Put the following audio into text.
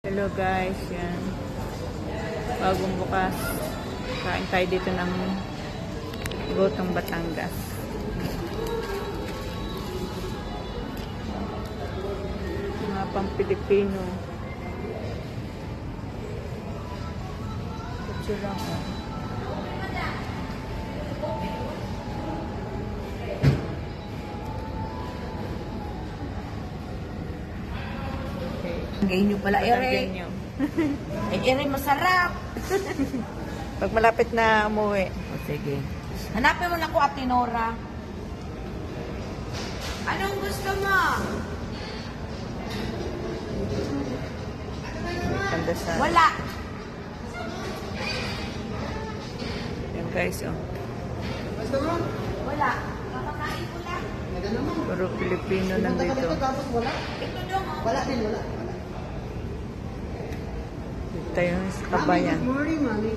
Hello guys, yan. Bagong bukas. Kain tayo dito ng Gotong Batangas. Mga pang Pilipino. Ito lang oh. Ngayon nyo pala, Ere. Ganyan. Ere, masarap. Pag malapit na umuwi. O, sige. Hanapin mo na ko, Ate Nora. Anong gusto mo? Pandasal. Wala. Yan guys, oh. Wala. Kakakain ko lang. Puro Pilipino nandito. Ito dong. Wala din, wala. Dito tayo sa kabayan. Good morning, Mami.